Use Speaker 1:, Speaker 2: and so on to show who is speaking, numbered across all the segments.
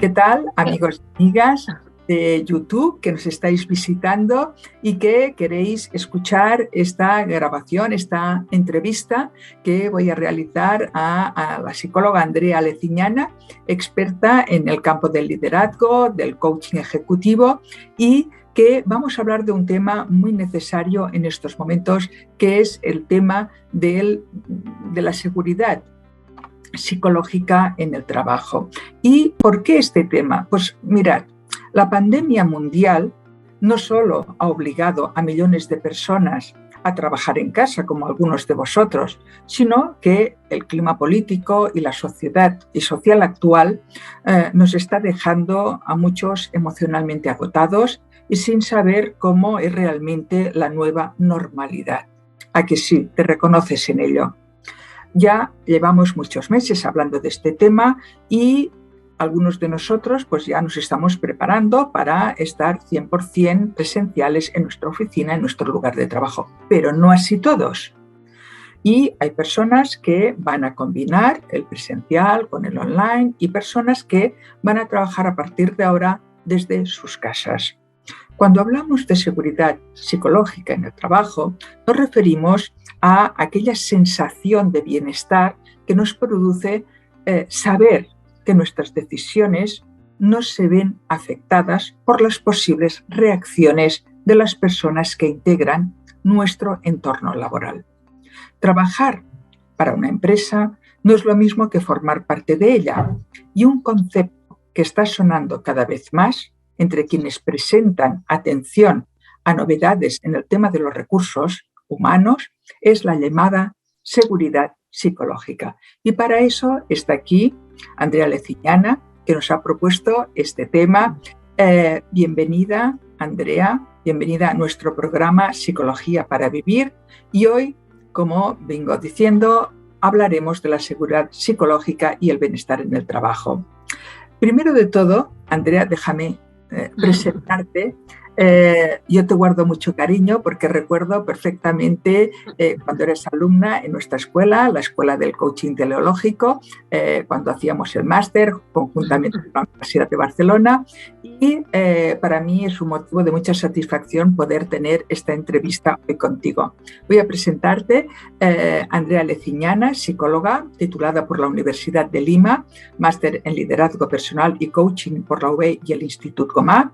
Speaker 1: ¿Qué tal, amigos y amigas de YouTube que nos estáis visitando y que queréis escuchar esta grabación, esta entrevista que voy a realizar a la psicóloga Andrea Leciñana, experta en el campo del liderazgo, del coaching ejecutivo, y que vamos a hablar de un tema muy necesario en estos momentos, que es el tema de la seguridad psicológica en el trabajo. ¿Y por qué este tema? Pues mirad, la pandemia mundial no solo ha obligado a millones de personas a trabajar en casa, como algunos de vosotros, sino que el clima político y la sociedad y social actual nos está dejando a muchos emocionalmente agotados y sin saber cómo es realmente la nueva normalidad. ¿A que sí? ¿Te reconoces en ello? Ya llevamos muchos meses hablando de este tema y algunos de nosotros pues ya nos estamos preparando para estar 100% presenciales en nuestra oficina, en nuestro lugar de trabajo, pero no así todos. Y hay personas que van a combinar el presencial con el online y personas que van a trabajar a partir de ahora desde sus casas. Cuando hablamos de seguridad psicológica en el trabajo, nos referimos a aquella sensación de bienestar que nos produce saber que nuestras decisiones no se ven afectadas por las posibles reacciones de las personas que integran nuestro entorno laboral. Trabajar para una empresa no es lo mismo que formar parte de ella, y un concepto que está sonando cada vez más entre quienes presentan atención a novedades en el tema de los recursos humanos es la llamada seguridad psicológica. Y para eso está aquí Andrea Leciñana, que nos ha propuesto este tema. Bienvenida, Andrea, bienvenida a nuestro programa Psicología para Vivir. Y hoy, como vengo diciendo, hablaremos de la seguridad psicológica y el bienestar en el trabajo. Primero de todo, Andrea, déjame presentarte. Yo te guardo mucho cariño porque recuerdo perfectamente cuando eres alumna en nuestra escuela, la Escuela del Coaching Teleológico, cuando hacíamos el máster conjuntamente con la Universidad de Barcelona, y para mí es un motivo de mucha satisfacción poder tener esta entrevista hoy contigo. Voy a presentarte, Andrea Leciñana, psicóloga titulada por la Universidad de Lima, máster en liderazgo personal y coaching por la UB y el Instituto Gomá.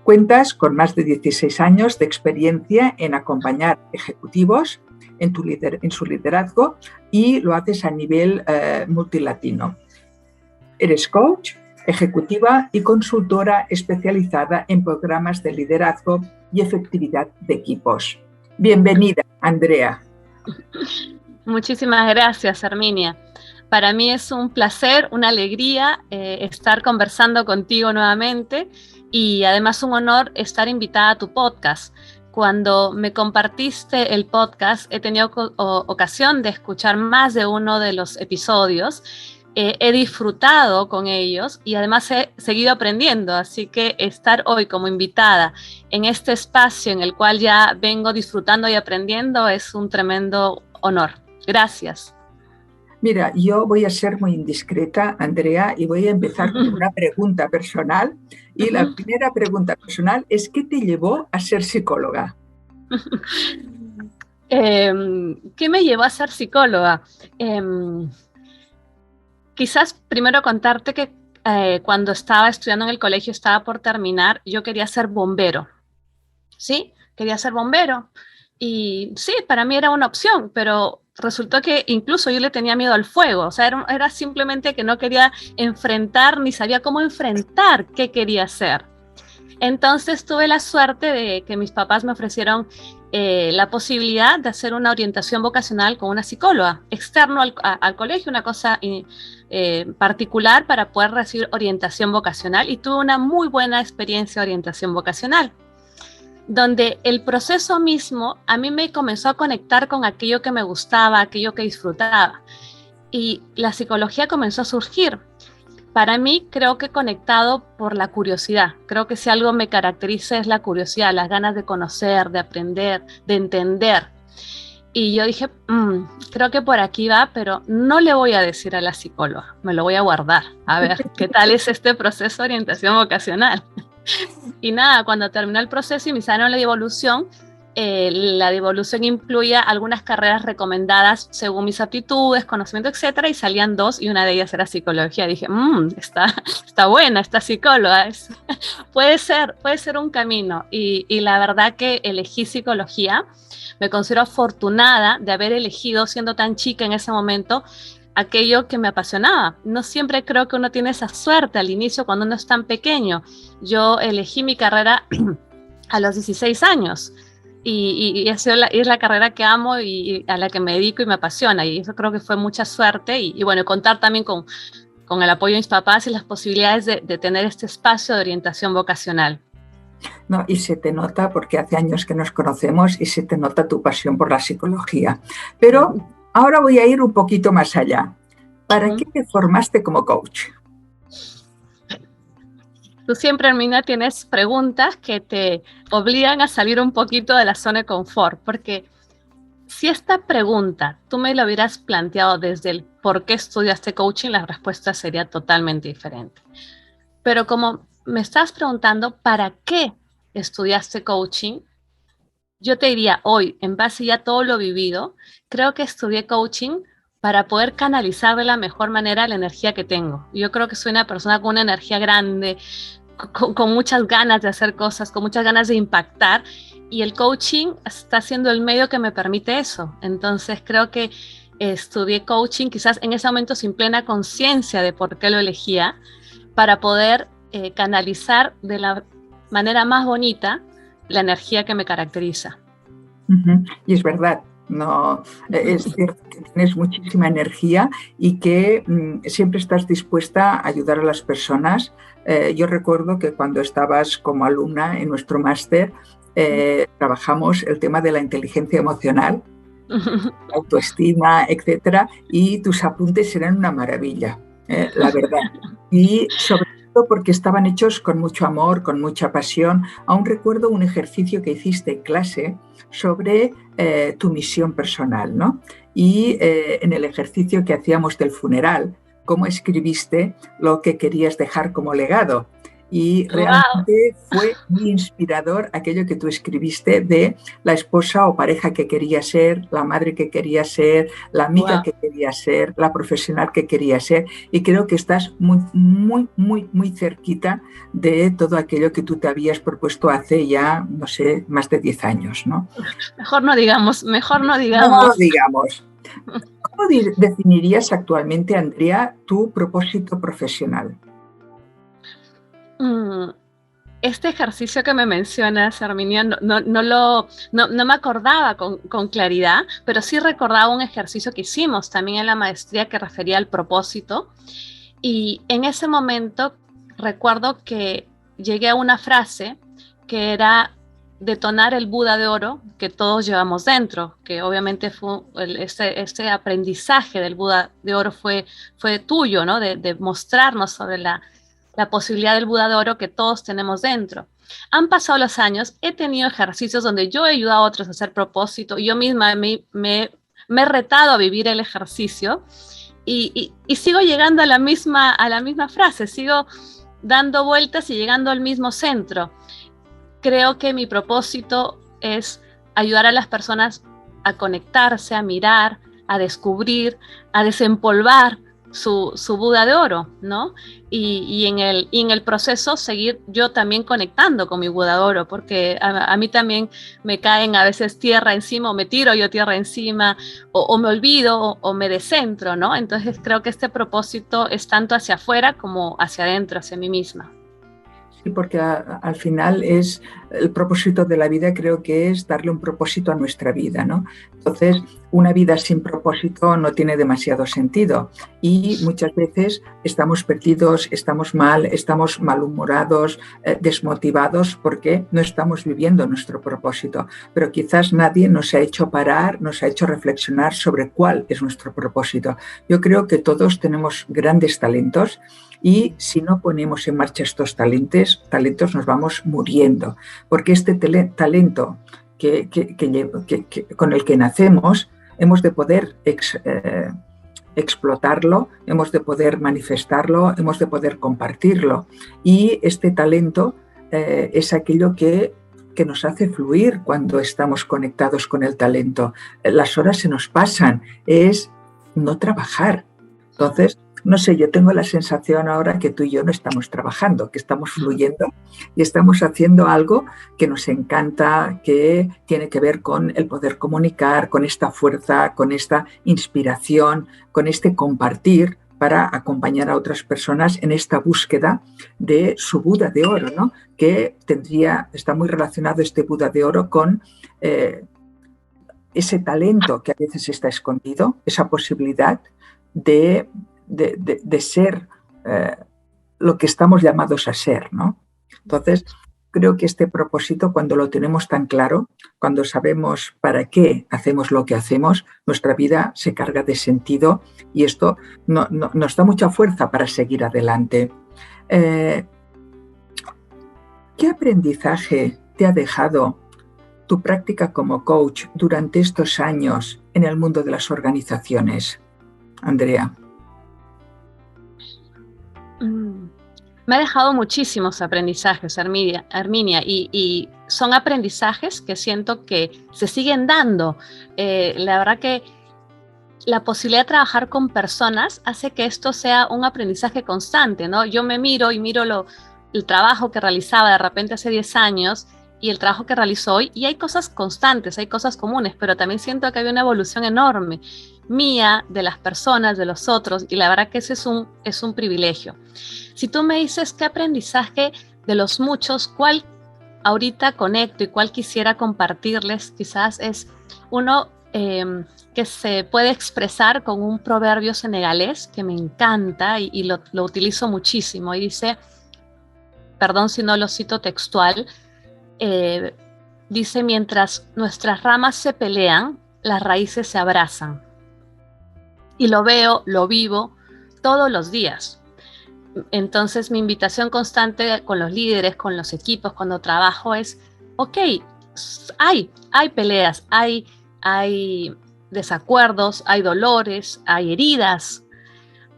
Speaker 1: Cuentas con más de 16 años de experiencia en acompañar ejecutivos en su liderazgo y lo haces a nivel multilatino. Eres coach, ejecutiva y consultora especializada en programas de liderazgo y efectividad de equipos. Bienvenida, Andrea.
Speaker 2: Muchísimas gracias, Herminia. Para mí es un placer, una alegría estar conversando contigo nuevamente y además un honor estar invitada a tu podcast. Cuando me compartiste el podcast, he tenido ocasión de escuchar más de uno de los episodios. He disfrutado con ellos y además he seguido aprendiendo, así que estar hoy como invitada en este espacio en el cual ya vengo disfrutando y aprendiendo es un tremendo honor. Gracias.
Speaker 1: Mira, yo voy a ser muy indiscreta, Andrea, y voy a empezar con una pregunta personal. Y la primera pregunta personal es: ¿qué te llevó a ser psicóloga?
Speaker 2: ¿Qué me llevó a ser psicóloga? Quizás primero contarte que cuando estaba estudiando en el colegio, estaba por terminar, yo quería ser bombero. ¿Sí? Quería ser bombero. Y sí, para mí era una opción, pero resultó que incluso yo le tenía miedo al fuego. O sea, era simplemente que no quería enfrentar, ni sabía cómo enfrentar qué quería hacer. Entonces tuve la suerte de que mis papás me ofrecieron la posibilidad de hacer una orientación vocacional con una psicóloga, externo al colegio, una cosa particular para poder recibir orientación vocacional, y tuve una muy buena experiencia de orientación vocacional, donde el proceso mismo a mí me comenzó a conectar con aquello que me gustaba, aquello que disfrutaba, y la psicología comenzó a surgir. Para mí, creo que conectado por la curiosidad. Creo que si algo me caracteriza es la curiosidad, las ganas de conocer, de aprender, de entender. Y yo dije, creo que por aquí va, pero no le voy a decir a la psicóloga, me lo voy a guardar, a ver qué tal es este proceso de orientación vocacional. Y nada, cuando terminó el proceso y me hicieron la devolución incluía algunas carreras recomendadas según mis aptitudes, conocimiento, etcétera, y salían 2 y una de ellas era psicología. Dije, está buena esta psicóloga, puede ser un camino. Y la verdad que elegí psicología. Me considero afortunada de haber elegido, siendo tan chica en ese momento, aquello que me apasionaba. No siempre creo que uno tiene esa suerte al inicio cuando uno es tan pequeño. Yo elegí mi carrera a los 16 años y es la carrera que amo y a la que me dedico y me apasiona. Y eso creo que fue mucha suerte y bueno, contar también con el apoyo de mis papás y las posibilidades de tener este espacio de orientación vocacional.
Speaker 1: No, y se te nota, porque hace años que nos conocemos, y se te nota tu pasión por la psicología. Pero ahora voy a ir un poquito más allá. ¿Para qué te formaste como coach?
Speaker 2: Tú siempre, Herminia, tienes preguntas que te obligan a salir un poquito de la zona de confort, porque si esta pregunta tú me la hubieras planteado desde el por qué estudiaste coaching, la respuesta sería totalmente diferente. Pero como me estás preguntando para qué estudiaste coaching, yo te diría hoy, en base ya a todo lo vivido, creo que estudié coaching para poder canalizar de la mejor manera la energía que tengo. Yo creo que soy una persona con una energía grande, con muchas ganas de hacer cosas, con muchas ganas de impactar, y el coaching está siendo el medio que me permite eso. Entonces creo que estudié coaching quizás en ese momento sin plena conciencia de por qué lo elegía, para poder canalizar de la manera más bonita la energía que me caracteriza.
Speaker 1: Y es verdad, no, es cierto que tienes muchísima energía y que siempre estás dispuesta a ayudar a las personas. Yo recuerdo que cuando estabas como alumna en nuestro máster, trabajamos el tema de la inteligencia emocional, autoestima, etcétera, y tus apuntes eran una maravilla, la verdad. Y sobre todo porque estaban hechos con mucho amor, con mucha pasión. Aún recuerdo un ejercicio que hiciste en clase sobre tu misión personal, ¿no? Y en el ejercicio que hacíamos del funeral, cómo escribiste lo que querías dejar como legado. Y realmente fue muy inspirador aquello que tú escribiste de la esposa o pareja que quería ser, la madre que quería ser, la amiga que quería ser, la profesional que quería ser. Y creo que estás muy cerquita de todo aquello que tú te habías propuesto hace ya, no sé, más de 10 años, ¿no?
Speaker 2: Mejor no digamos.
Speaker 1: No digamos. ¿Cómo definirías actualmente, Andrea, tu propósito profesional?
Speaker 2: Este ejercicio que me mencionas, Herminia, no me acordaba con claridad, pero sí recordaba un ejercicio que hicimos también en la maestría que refería al propósito. Y en ese momento recuerdo que llegué a una frase que era detonar el Buda de oro que todos llevamos dentro, que obviamente fue este aprendizaje del Buda de oro fue tuyo, ¿no? De mostrarnos sobre la posibilidad del Buda de oro que todos tenemos dentro. Han pasado los años, he tenido ejercicios donde yo he ayudado a otros a hacer propósito, y yo misma me he retado a vivir el ejercicio y sigo llegando a la misma frase, sigo dando vueltas y llegando al mismo centro. Creo que mi propósito es ayudar a las personas a conectarse, a mirar, a descubrir, a desempolvar su Buda de oro, ¿no? Y en el proceso seguir yo también conectando con mi Buda de oro, porque a mí también me caen a veces tierra encima, o me tiro yo tierra encima, o me olvido, o me descentro, ¿no? Entonces creo que este propósito es tanto hacia afuera como hacia adentro, hacia mí misma.
Speaker 1: Sí, porque al final es el propósito de la vida, creo que es darle un propósito a nuestra vida, ¿no? Entonces, una vida sin propósito no tiene demasiado sentido y muchas veces estamos perdidos, estamos mal, estamos malhumorados, desmotivados porque no estamos viviendo nuestro propósito. Pero quizás nadie nos ha hecho parar, nos ha hecho reflexionar sobre cuál es nuestro propósito. Yo creo que todos tenemos grandes talentos, y si no ponemos en marcha estos talentos nos vamos muriendo, porque este talento con el que nacemos, hemos de poder explotarlo, hemos de poder manifestarlo, hemos de poder compartirlo. Y este talento es aquello que nos hace fluir cuando estamos conectados con el talento. Las horas se nos pasan, es no trabajar. Entonces, no sé, yo tengo la sensación ahora que tú y yo no estamos trabajando, que estamos fluyendo y estamos haciendo algo que nos encanta, que tiene que ver con el poder comunicar, con esta fuerza, con esta inspiración, con este compartir para acompañar a otras personas en esta búsqueda de su Buda de oro, ¿no? Que está muy relacionado este Buda de oro con ese talento que a veces está escondido, esa posibilidad de ser lo que estamos llamados a ser, ¿no? Entonces, creo que este propósito, cuando lo tenemos tan claro, cuando sabemos para qué hacemos lo que hacemos, nuestra vida se carga de sentido y esto nos da mucha fuerza para seguir adelante. ¿Qué aprendizaje te ha dejado tu práctica como coach durante estos años en el mundo de las organizaciones, Andrea?
Speaker 2: Me ha dejado muchísimos aprendizajes, Herminia, y son aprendizajes que siento que se siguen dando. La verdad que la posibilidad de trabajar con personas hace que esto sea un aprendizaje constante, ¿no? Yo me miro y miro el trabajo que realizaba de repente hace 10 años y el trabajo que realizo hoy, y hay cosas constantes, hay cosas comunes, pero también siento que hay una evolución enorme mía, de las personas, de los otros, y la verdad que ese es un privilegio. Si tú me dices qué aprendizaje de los muchos, cuál ahorita conecto y cuál quisiera compartirles, quizás es uno que se puede expresar con un proverbio senegalés que me encanta y lo utilizo muchísimo, y dice, perdón si no lo cito textual, dice: mientras nuestras ramas se pelean, las raíces se abrazan. Y lo veo, lo vivo todos los días. Entonces mi invitación constante con los líderes, con los equipos, cuando trabajo es, ok, hay peleas, hay desacuerdos, hay dolores, hay heridas,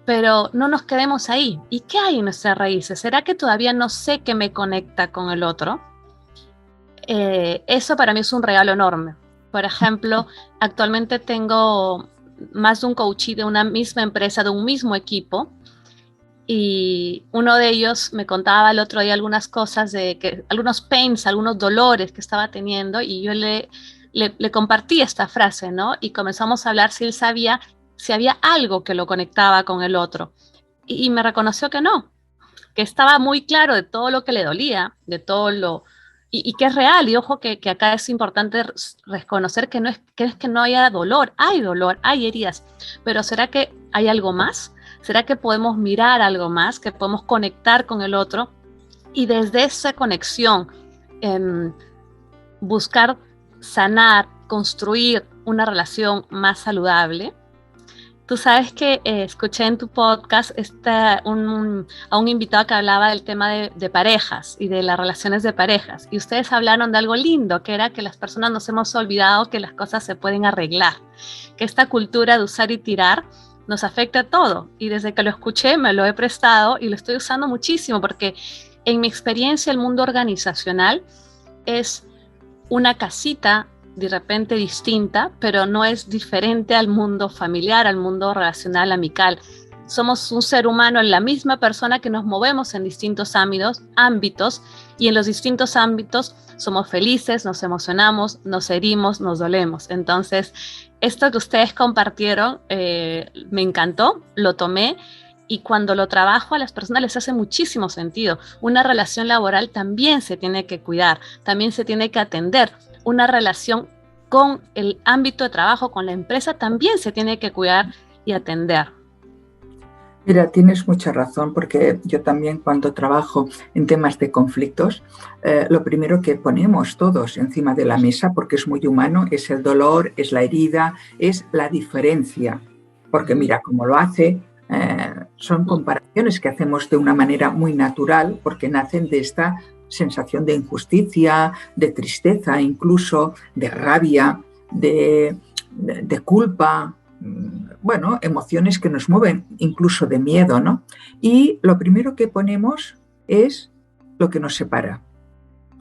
Speaker 2: pero no nos quedemos ahí. ¿Y qué hay en nuestras raíces? ¿Será que todavía no sé qué me conecta con el otro? Eso para mí es un regalo enorme. Por ejemplo, actualmente tengo más de un coachee de una misma empresa, de un mismo equipo, y uno de ellos me contaba el otro día algunas cosas, algunos pains, algunos dolores que estaba teniendo, y yo le compartí esta frase, ¿no? Y comenzamos a hablar si él sabía si había algo que lo conectaba con el otro, y me reconoció que no, que estaba muy claro de todo lo que le dolía, de todo lo... Y que es real, y ojo que acá es importante reconocer que no es que no haya dolor, hay heridas, pero ¿será que hay algo más? ¿Será que podemos mirar algo más, que podemos conectar con el otro? Y desde esa conexión, buscar sanar, construir una relación más saludable. Tú sabes que escuché en tu podcast a un invitado que hablaba del tema de parejas y de las relaciones de parejas. Y ustedes hablaron de algo lindo, que era que las personas nos hemos olvidado que las cosas se pueden arreglar. Que esta cultura de usar y tirar nos afecta a todo. Y desde que lo escuché me lo he prestado y lo estoy usando muchísimo, porque en mi experiencia el mundo organizacional es una casita de repente distinta, pero no es diferente al mundo familiar, al mundo relacional, amical. Somos un ser humano, en la misma persona, que nos movemos en distintos ámbitos, y en los distintos ámbitos somos felices, nos emocionamos, nos herimos, nos dolemos. Entonces, esto que ustedes compartieron me encantó, lo tomé, y cuando lo trabajo a las personas les hace muchísimo sentido. Una relación laboral también se tiene que cuidar, también se tiene que atender. Una relación con el ámbito de trabajo, con la empresa, también se tiene que cuidar y atender.
Speaker 1: Mira, tienes mucha razón, porque yo también, cuando trabajo en temas de conflictos, lo primero que ponemos todos encima de la mesa, porque es muy humano, es el dolor, es la herida, es la diferencia. Porque mira cómo lo hace. Son comparaciones que hacemos de una manera muy natural, porque nacen de esta sensación de injusticia, de tristeza, incluso de rabia, de culpa, bueno, emociones que nos mueven, incluso de miedo, ¿no? Y lo primero que ponemos es lo que nos separa,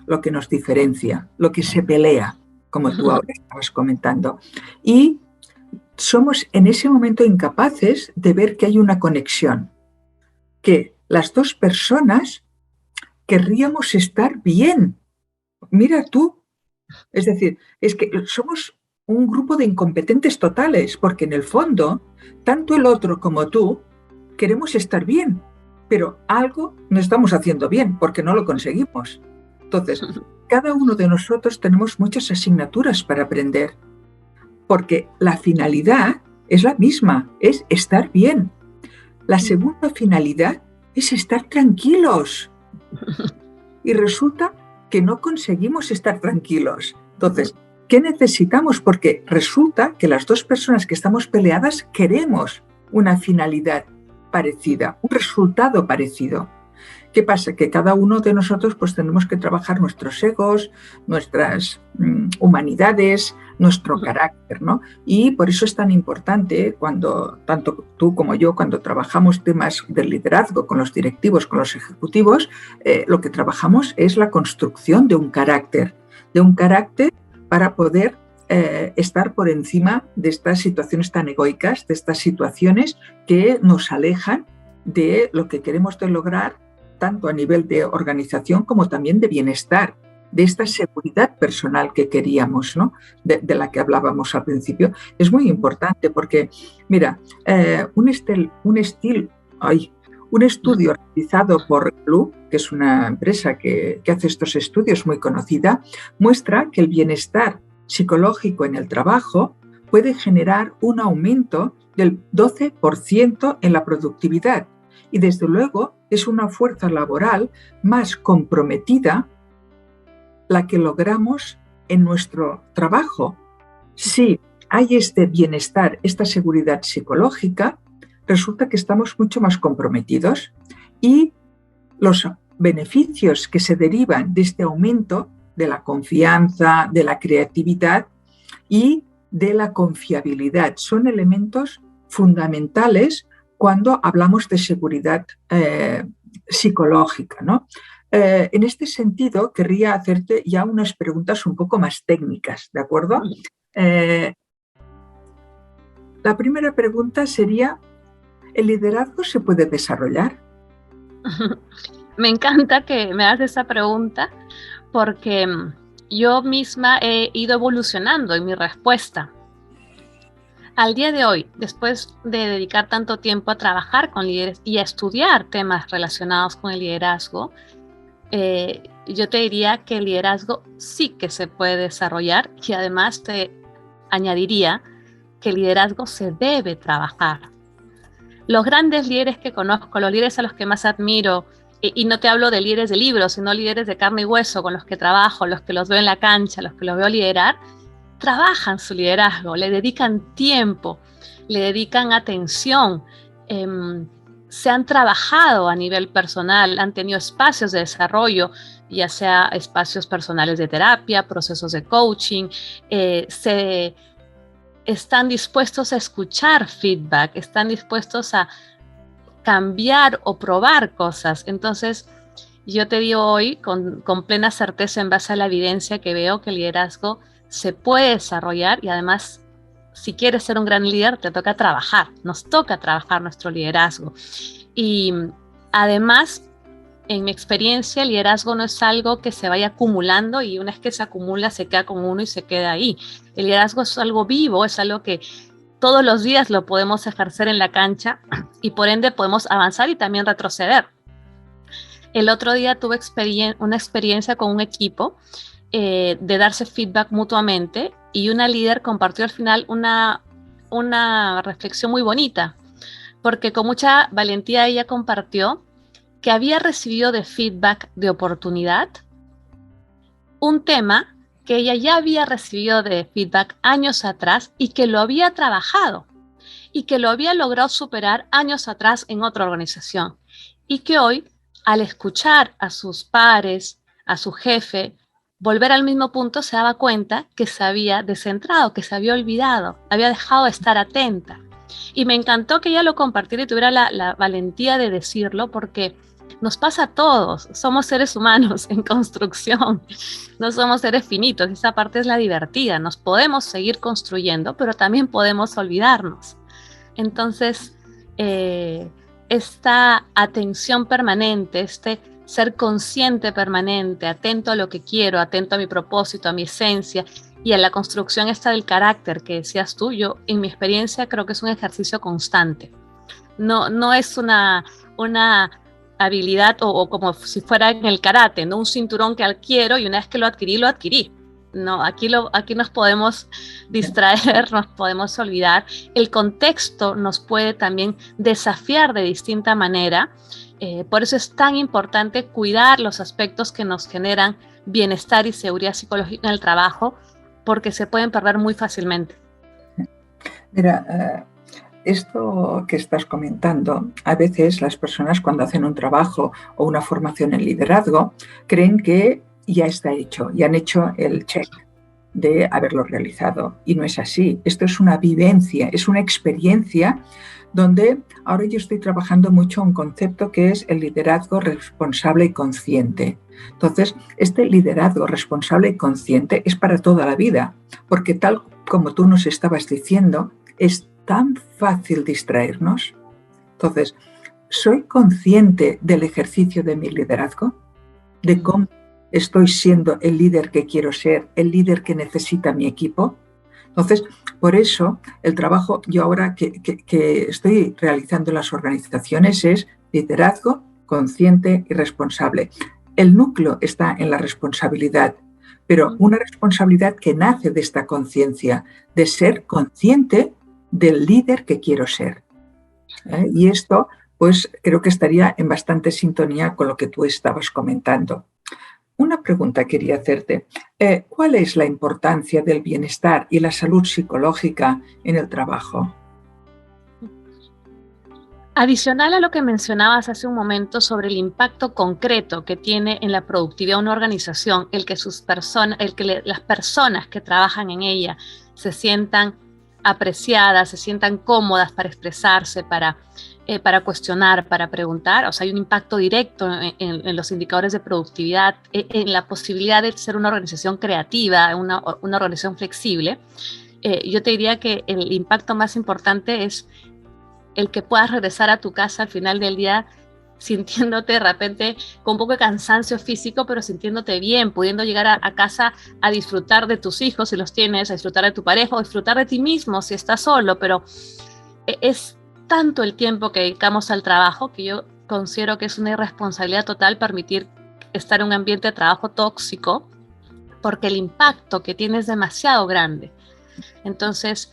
Speaker 1: lo que nos diferencia, lo que se pelea, como tú ahora estabas comentando. Y somos en ese momento incapaces de ver que hay una conexión, que las dos personas querríamos estar bien. Mira tú, es decir, es que somos un grupo de incompetentes totales, porque en el fondo, tanto el otro como tú queremos estar bien, pero algo no estamos haciendo bien porque no lo conseguimos. Entonces, cada uno de nosotros tenemos muchas asignaturas para aprender, porque la finalidad es la misma, es estar bien. La segunda finalidad es estar tranquilos. Y resulta que no conseguimos estar tranquilos. Entonces, ¿qué necesitamos? Porque resulta que las dos personas que estamos peleadas queremos una finalidad parecida, un resultado parecido. ¿Qué pasa? Que cada uno de nosotros pues tenemos que trabajar nuestros egos, nuestras humanidades, nuestro carácter, ¿no? Y por eso es tan importante cuando, tanto tú como yo, cuando trabajamos temas del liderazgo con los directivos, con los ejecutivos, lo que trabajamos es la construcción de un carácter para poder estar por encima de estas situaciones tan egoicas, de estas situaciones que nos alejan de lo que queremos lograr tanto a nivel de organización como también de bienestar, de esta seguridad personal que queríamos, ¿no? de la que hablábamos al principio. Es muy importante porque, mira, un estudio realizado por Blue, que es una empresa que hace estos estudios muy conocida, muestra que el bienestar psicológico en el trabajo puede generar un aumento del 12% en la productividad. Y desde luego es una fuerza laboral más comprometida la que logramos en nuestro trabajo. Si hay este bienestar, esta seguridad psicológica, resulta que estamos mucho más comprometidos y los beneficios que se derivan de este aumento de la confianza, de la creatividad y de la confiabilidad son elementos fundamentales cuando hablamos de seguridad psicológica, ¿no? En este sentido, querría hacerte ya unas preguntas un poco más técnicas, ¿de acuerdo? La primera pregunta sería, ¿el liderazgo se puede desarrollar?
Speaker 2: Me encanta que me hagas esa pregunta porque yo misma he ido evolucionando en mi respuesta. Al día de hoy, después de dedicar tanto tiempo a trabajar con líderes y a estudiar temas relacionados con el liderazgo, yo te diría que el liderazgo sí que se puede desarrollar y además te añadiría que el liderazgo se debe trabajar. Los grandes líderes que conozco, los líderes a los que más admiro, y no te hablo de líderes de libros, sino líderes de carne y hueso con los que trabajo, los que los veo en la cancha, los que los veo liderar, trabajan su liderazgo, le dedican tiempo, le dedican atención, se han trabajado a nivel personal, han tenido espacios de desarrollo, ya sea espacios personales de terapia, procesos de coaching, se están dispuestos a escuchar feedback, están dispuestos a cambiar o probar cosas. Entonces, yo te digo hoy con plena certeza en base a la evidencia que veo que el liderazgo se puede desarrollar y además, si quieres ser un gran líder, te toca trabajar, nos toca trabajar nuestro liderazgo. Y además, en mi experiencia, el liderazgo no es algo que se vaya acumulando y una vez que se acumula se queda con uno y se queda ahí. El liderazgo es algo vivo, es algo que todos los días lo podemos ejercer en la cancha y por ende podemos avanzar y también retroceder. El otro día tuve una experiencia con un equipo de darse feedback mutuamente y una líder compartió al final una reflexión muy bonita, porque con mucha valentía ella compartió que había recibido de feedback de oportunidad un tema que ella ya había recibido de feedback años atrás y que lo había trabajado y que lo había logrado superar años atrás en otra organización y que hoy, al escuchar a sus pares, a su jefe, volver al mismo punto, se daba cuenta que se había descentrado, que se había olvidado, había dejado de estar atenta. Y me encantó que ella lo compartiera y tuviera la valentía de decirlo, porque nos pasa a todos, somos seres humanos en construcción, no somos seres finitos, esa parte es la divertida, nos podemos seguir construyendo, pero también podemos olvidarnos. Entonces, esta atención permanente, este ser consciente permanente, atento a lo que quiero, atento a mi propósito, a mi esencia y a la construcción esta del carácter que decías tú, yo en mi experiencia creo que es un ejercicio constante. No es una habilidad o como si fuera en el karate, no un cinturón que adquiero y una vez que lo adquirí. No, aquí nos podemos distraer, nos podemos olvidar. El contexto nos puede también desafiar de distinta manera. Por eso es tan importante cuidar los aspectos que nos generan bienestar y seguridad psicológica en el trabajo, porque se pueden perder muy fácilmente.
Speaker 1: Mira, esto que estás comentando, a veces las personas cuando hacen un trabajo o una formación en liderazgo creen que ya está hecho, ya han hecho el check de haberlo realizado. Y no es así. Esto es una vivencia, es una experiencia donde ahora yo estoy trabajando mucho un concepto que es el liderazgo responsable y consciente. Entonces, este liderazgo responsable y consciente es para toda la vida, porque tal como tú nos estabas diciendo, es tan fácil distraernos. Entonces, ¿soy consciente del ejercicio de mi liderazgo? ¿De cómo estoy siendo el líder que quiero ser, el líder que necesita mi equipo? Entonces, por eso el trabajo yo ahora que estoy realizando en las organizaciones es liderazgo consciente y responsable. El núcleo está en la responsabilidad, pero una responsabilidad que nace de esta conciencia, de ser consciente del líder que quiero ser. Y esto, pues creo que estaría en bastante sintonía con lo que tú estabas comentando. Una pregunta quería hacerte. ¿Cuál es la importancia del bienestar y la salud psicológica en el trabajo?
Speaker 2: Adicional a lo que mencionabas hace un momento sobre el impacto concreto que tiene en la productividad de una organización, el que las personas que trabajan en ella se sientan apreciadas, se sientan cómodas para expresarse, para cuestionar, para preguntar. O sea, hay un impacto directo en los indicadores de productividad, en la posibilidad de ser una organización creativa, una organización flexible. Yo te diría que el impacto más importante es el que puedas regresar a tu casa al final del día sintiéndote de repente con un poco de cansancio físico, pero sintiéndote bien, pudiendo llegar a casa a disfrutar de tus hijos si los tienes, a disfrutar de tu pareja o disfrutar de ti mismo si estás solo, pero es tanto el tiempo que dedicamos al trabajo que yo considero que es una irresponsabilidad total permitir estar en un ambiente de trabajo tóxico, porque el impacto que tiene es demasiado grande. Entonces,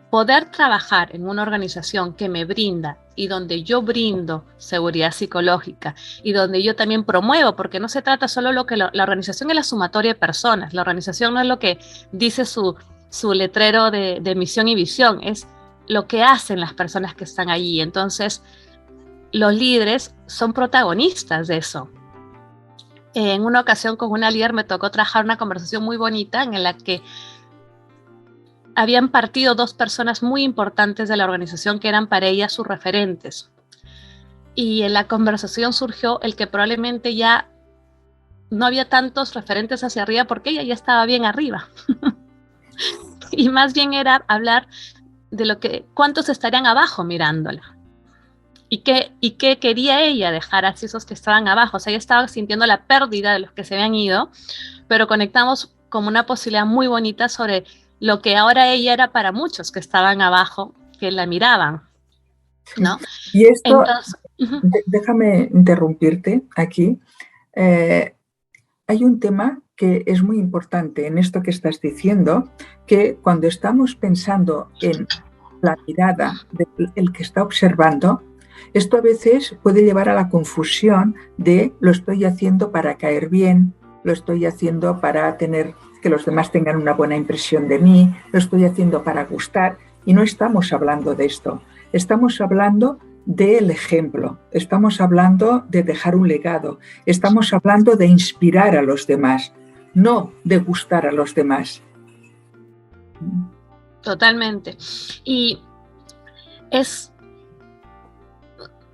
Speaker 2: poder trabajar en una organización que me brinda y donde yo brindo seguridad psicológica y donde yo también promuevo, porque no se trata solo lo que la organización es la sumatoria de personas, la organización no es lo que dice su letrero de misión y visión, es lo que hacen las personas que están allí. Entonces, los líderes son protagonistas de eso. En una ocasión con una líder me tocó trabajar una conversación muy bonita en la que habían partido dos personas muy importantes de la organización que eran para ella sus referentes. Y en la conversación surgió el que probablemente ya no había tantos referentes hacia arriba porque ella ya estaba bien arriba. Y más bien era hablar de cuántos estarían abajo mirándola. ¿Y qué quería ella dejar a esos que estaban abajo? O sea, ella estaba sintiendo la pérdida de los que se habían ido, pero conectamos como una posibilidad muy bonita sobre lo que ahora ella era para muchos que estaban abajo, que la miraban, ¿no?
Speaker 1: Y esto, entonces, déjame interrumpirte aquí. Hay un tema que es muy importante en esto que estás diciendo, que cuando estamos pensando en la mirada del que está observando, esto a veces puede llevar a la confusión de lo estoy haciendo para caer bien, lo estoy haciendo para tener que los demás tengan una buena impresión de mí, lo estoy haciendo para gustar, y no estamos hablando de esto. Estamos hablando del ejemplo, estamos hablando de dejar un legado, estamos hablando de inspirar a los demás, no de gustar a los demás.
Speaker 2: Totalmente. Y es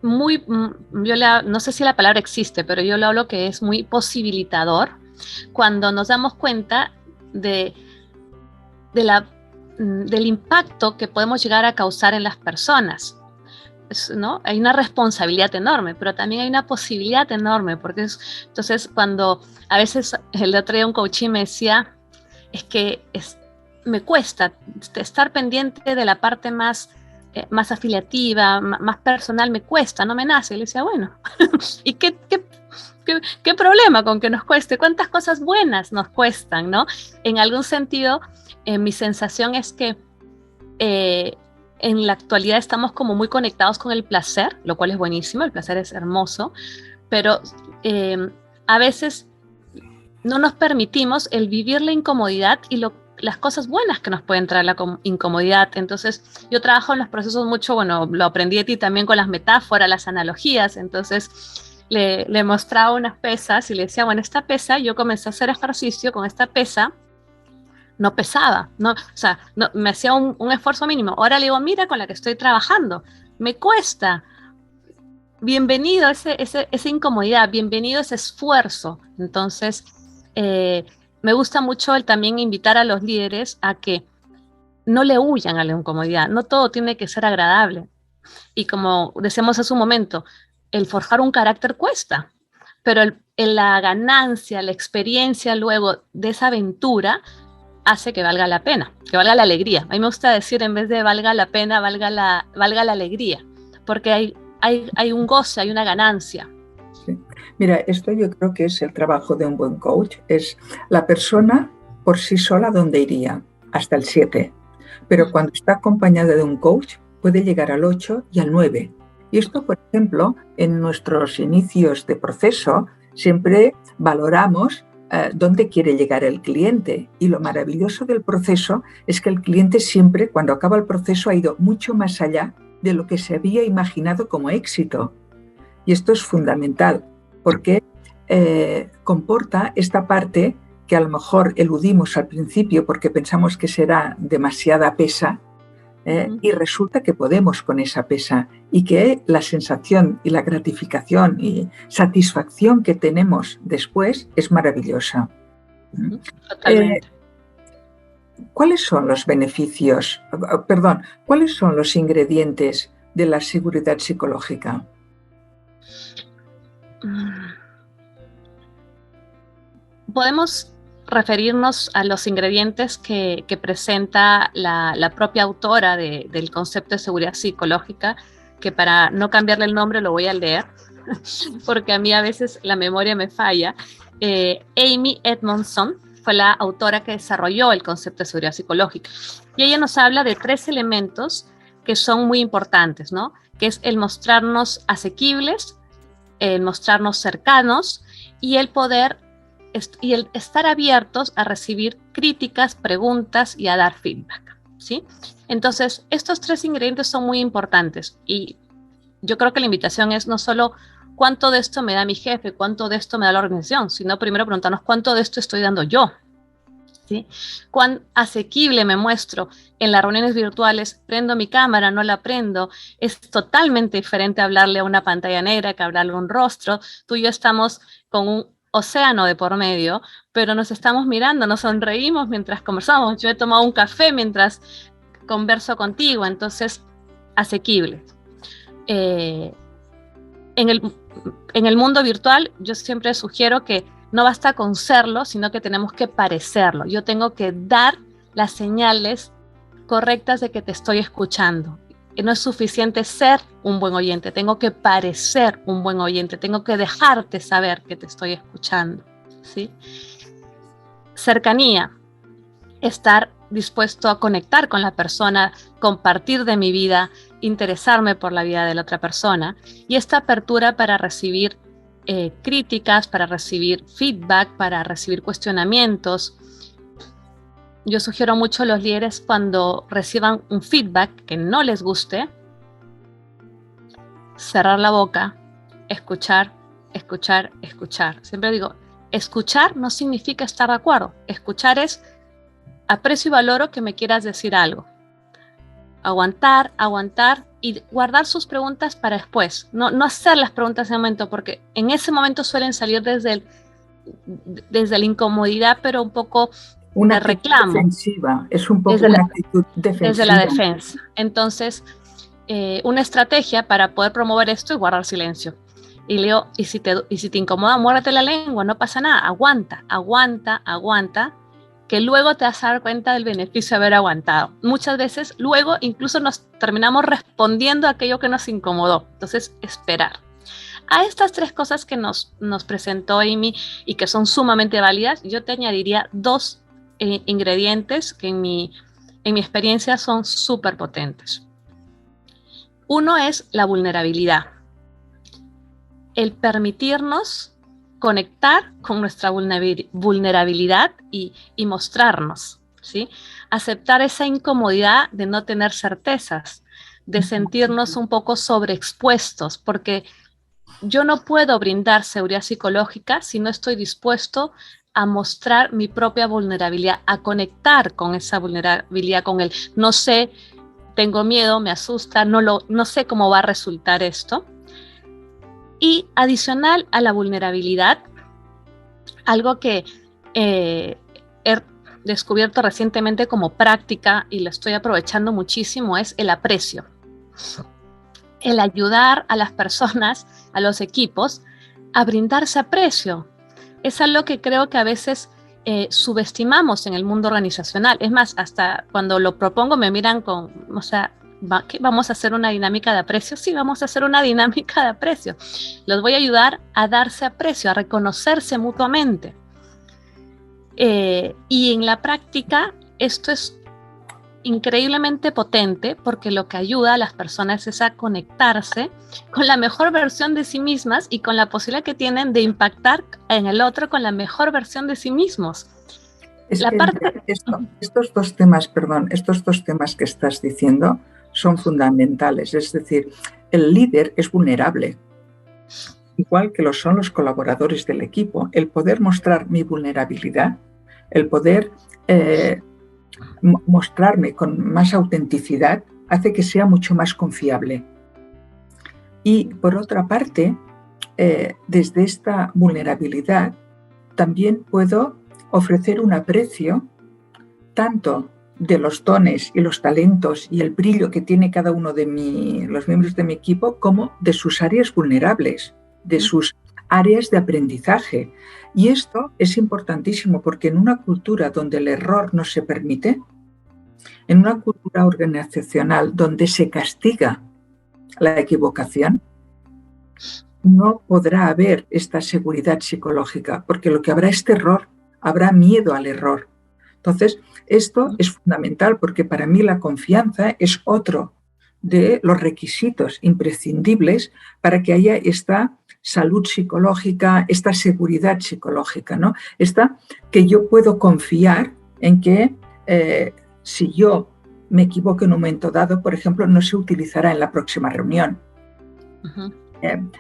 Speaker 2: muy, no sé si la palabra existe, pero yo lo hablo que es muy posibilitador cuando nos damos cuenta del impacto que podemos llegar a causar en las personas. ¿No? Hay una responsabilidad enorme, pero también hay una posibilidad enorme, porque entonces cuando a veces el otro día un coaching me decía, es que me cuesta estar pendiente de la parte más afiliativa, más personal, me cuesta, no me nace. Y le decía, bueno, ¿y qué problema con que nos cueste? ¿Cuántas cosas buenas nos cuestan, no? En algún sentido, mi sensación es que en la actualidad estamos como muy conectados con el placer, lo cual es buenísimo, el placer es hermoso, pero a veces no nos permitimos el vivir la incomodidad y las cosas buenas que nos pueden traer la incomodidad. Entonces, yo trabajo en los procesos mucho, bueno, lo aprendí de ti también con las metáforas, las analogías. Entonces, le mostraba unas pesas y le decía, bueno, esta pesa, yo comencé a hacer ejercicio con esta pesa, no pesaba, no, o sea, no, me hacía un esfuerzo mínimo. Ahora le digo, mira con la que estoy trabajando, me cuesta. Bienvenido esa incomodidad, bienvenido ese esfuerzo. Entonces, me gusta mucho el también invitar a los líderes a que no le huyan a la incomodidad. No todo tiene que ser agradable. Y como decíamos hace un momento, el forjar un carácter cuesta, pero la ganancia, la experiencia luego de esa aventura hace que valga la pena, que valga la alegría. A mí me gusta decir, en vez de valga la pena, valga la alegría, porque hay un goce, hay una ganancia.
Speaker 1: Sí. Mira, esto yo creo que es el trabajo de un buen coach, es la persona por sí sola donde iría, hasta el 7, pero cuando está acompañada de un coach puede llegar al 8 y al 9. Y esto, por ejemplo, en nuestros inicios de proceso siempre valoramos dónde quiere llegar el cliente. Y lo maravilloso del proceso es que el cliente siempre, cuando acaba el proceso, ha ido mucho más allá de lo que se había imaginado como éxito. Y esto es fundamental porque comporta esta parte que a lo mejor eludimos al principio porque pensamos que será demasiada pesa, y resulta que podemos con esa pesa y que la sensación y la gratificación y satisfacción que tenemos después es maravillosa.
Speaker 2: Totalmente.
Speaker 1: ¿Cuáles son los beneficios, cuáles son los ingredientes de la seguridad psicológica?
Speaker 2: Podemos referirnos a los ingredientes que presenta la propia autora del concepto de seguridad psicológica, que para no cambiarle el nombre lo voy a leer, porque a mí a veces la memoria me falla. Amy Edmondson fue la autora que desarrolló el concepto de seguridad psicológica. Y ella nos habla de 3 elementos que son muy importantes, ¿no? Que es el mostrarnos asequibles, el mostrarnos cercanos y el poder y el estar abiertos a recibir críticas, preguntas y a dar feedback, ¿sí? Entonces, estos 3 ingredientes son muy importantes y yo creo que la invitación es no solo cuánto de esto me da mi jefe, cuánto de esto me da la organización, sino primero preguntarnos cuánto de esto estoy dando yo, ¿sí? Cuán asequible me muestro en las reuniones virtuales, prendo mi cámara, no la prendo, es totalmente diferente hablarle a una pantalla negra que hablarle a un rostro. Tú y yo estamos con un océano de por medio, pero nos estamos mirando, nos sonreímos mientras conversamos. Yo he tomado un café mientras converso contigo, entonces asequible. En el mundo virtual yo siempre sugiero que no basta con serlo, sino que tenemos que parecerlo. Yo tengo que dar las señales correctas de que te estoy escuchando. No es suficiente ser un buen oyente, tengo que parecer un buen oyente, tengo que dejarte saber que te estoy escuchando, ¿sí? Cercanía, estar dispuesto a conectar con la persona, compartir de mi vida, interesarme por la vida de la otra persona, y esta apertura para recibir críticas, para recibir feedback, para recibir cuestionamientos. Yo sugiero mucho a los líderes cuando reciban un feedback que no les guste, cerrar la boca, escuchar, escuchar, escuchar. Siempre digo, escuchar no significa estar de acuerdo. Escuchar es aprecio y valoro que me quieras decir algo. Aguantar, aguantar y guardar sus preguntas para después. No hacer las preguntas en ese momento, porque en ese momento suelen salir desde la incomodidad, pero un poco
Speaker 1: una
Speaker 2: de reclamo.
Speaker 1: Defensiva. Es un poco una actitud defensiva.
Speaker 2: Desde la defensa. Entonces, una estrategia para poder promover esto es guardar silencio. Y Leo, y si te incomoda, muérdete la lengua, no pasa nada, aguanta, aguanta, aguanta, que luego te vas a dar cuenta del beneficio de haber aguantado. Muchas veces luego incluso nos terminamos respondiendo a aquello que nos incomodó. Entonces, esperar. A estas 3 cosas que nos presentó Amy y que son sumamente válidas, yo te añadiría 2 ingredientes que en mi experiencia son súper potentes. Uno es la vulnerabilidad. El permitirnos conectar con nuestra vulnerabilidad y mostrarnos, ¿sí? Aceptar esa incomodidad de no tener certezas, de sentirnos un poco sobreexpuestos, porque yo no puedo brindar seguridad psicológica si no estoy dispuesto a mostrar mi propia vulnerabilidad, a conectar con esa vulnerabilidad, con el no sé, tengo miedo, me asusta, no sé cómo va a resultar esto. Y adicional a la vulnerabilidad, algo que he descubierto recientemente como práctica y lo estoy aprovechando muchísimo es el aprecio. El ayudar a las personas, a los equipos, a brindarse aprecio. Es algo que creo que a veces subestimamos en el mundo organizacional. Es más, hasta cuando lo propongo me miran con, o sea, ¿qué? ¿Vamos a hacer una dinámica de aprecio? Sí, vamos a hacer una dinámica de aprecio. Los voy a ayudar a darse aprecio, a reconocerse mutuamente. Y en la práctica esto es increíblemente potente porque lo que ayuda a las personas es a conectarse con la mejor versión de sí mismas y con la posibilidad que tienen de impactar en el otro con la mejor versión de sí mismos.
Speaker 1: Estos dos temas que estás diciendo son fundamentales. Es decir, el líder es vulnerable, igual que lo son los colaboradores del equipo. El poder mostrar mi vulnerabilidad, el poder mostrarme con más autenticidad, hace que sea mucho más confiable. Y por otra parte, desde esta vulnerabilidad, también puedo ofrecer un aprecio tanto de los dones y los talentos y el brillo que tiene cada uno de los miembros de mi equipo, como de sus áreas vulnerables, de sus áreas de aprendizaje. Y esto es importantísimo porque en una cultura donde el error no se permite, en una cultura organizacional donde se castiga la equivocación, no podrá haber esta seguridad psicológica, porque lo que habrá es terror, habrá miedo al error. Entonces, esto es fundamental porque para mí la confianza es otro de los requisitos imprescindibles para que haya esta salud psicológica, esta seguridad psicológica, ¿no? Esta que yo puedo confiar en que si yo me equivoco en un momento dado, por ejemplo, no se utilizará en la próxima reunión.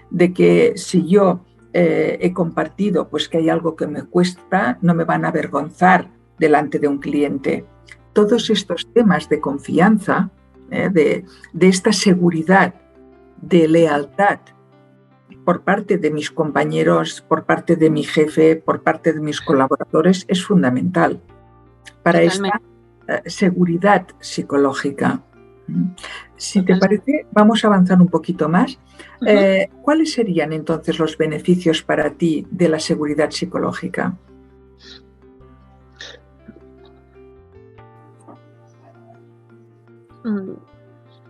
Speaker 1: De que si yo he compartido pues que hay algo que me cuesta, no me van a avergonzar delante de un cliente. Todos estos temas de confianza, de esta seguridad, de lealtad por parte de mis compañeros, por parte de mi jefe, por parte de mis colaboradores, es fundamental para esta seguridad psicológica. Si te parece, vamos a avanzar un poquito más. ¿Cuáles serían entonces los beneficios para ti de la seguridad psicológica?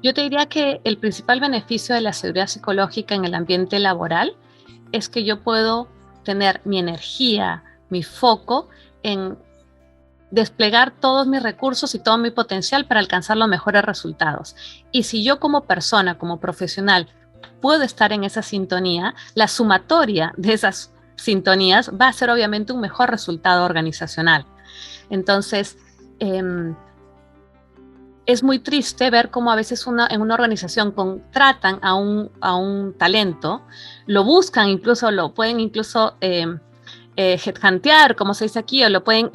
Speaker 2: Yo te diría que el principal beneficio de la seguridad psicológica en el ambiente laboral es que yo puedo tener mi energía, mi foco en desplegar todos mis recursos y todo mi potencial para alcanzar los mejores resultados. Y si yo como persona, como profesional, puedo estar en esa sintonía, la sumatoria de esas sintonías va a ser obviamente un mejor resultado organizacional. Entonces, es muy triste ver cómo a veces en una organización contratan a un talento, lo buscan, incluso lo pueden incluso headhuntear, como se dice aquí, o lo pueden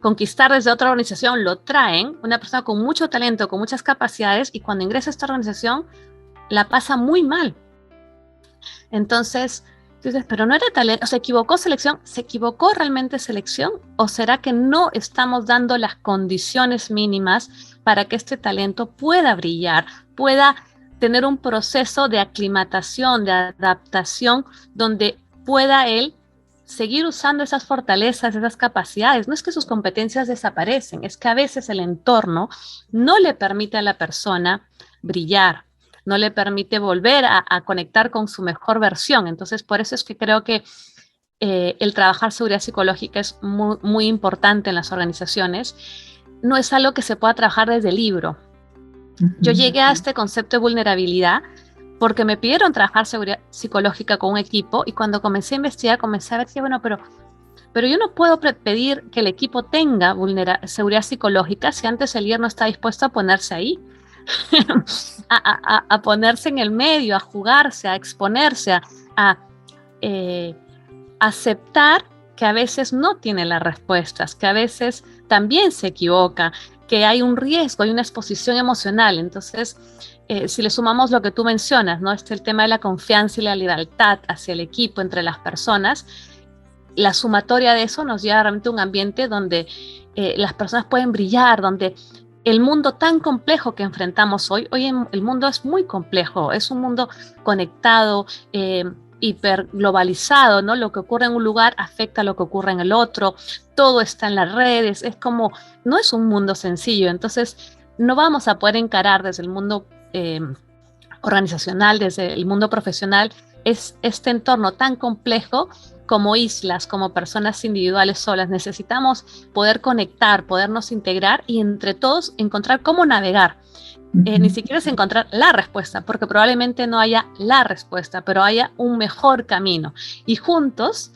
Speaker 2: conquistar desde otra organización, lo traen, una persona con mucho talento, con muchas capacidades, y cuando ingresa a esta organización la pasa muy mal. Entonces, tú dices, pero no era talento, ¿se equivocó selección? ¿Se equivocó realmente selección? ¿O será que no estamos dando las condiciones mínimas para que este talento pueda brillar, pueda tener un proceso de aclimatación, de adaptación, donde pueda él seguir usando esas fortalezas, esas capacidades? No es que sus competencias desaparecen, es que a veces el entorno no le permite a la persona brillar, no le permite volver a conectar con su mejor versión. Entonces, por eso es que creo que el trabajar seguridad psicológica es muy, muy importante en las organizaciones. No es algo que se pueda trabajar desde el libro. Yo llegué a este concepto de vulnerabilidad porque me pidieron trabajar seguridad psicológica con un equipo, y cuando comencé a investigar, comencé a ver que, bueno, pero yo no puedo pedir que el equipo tenga seguridad psicológica si antes el líder no está dispuesto a ponerse ahí. a ponerse en el medio, a jugarse, a exponerse, a aceptar que a veces no tiene las respuestas, que a veces también se equivoca, que hay un riesgo, hay una exposición emocional. Entonces, si le sumamos lo que tú mencionas, ¿no? El tema de la confianza y la lealtad hacia el equipo, entre las personas, la sumatoria de eso nos lleva realmente a un ambiente donde las personas pueden brillar, donde el mundo tan complejo que enfrentamos hoy el mundo es muy complejo, es un mundo conectado, hiperglobalizado, ¿no? Lo que ocurre en un lugar afecta a lo que ocurre en el otro, todo está en las redes, no es un mundo sencillo. Entonces no vamos a poder encarar desde el mundo organizacional, desde el mundo profesional, este entorno tan complejo como islas, como personas individuales solas. Necesitamos poder conectar, podernos integrar y entre todos encontrar cómo navegar. Ni siquiera es encontrar la respuesta, porque probablemente no haya la respuesta, pero haya un mejor camino. Y juntos,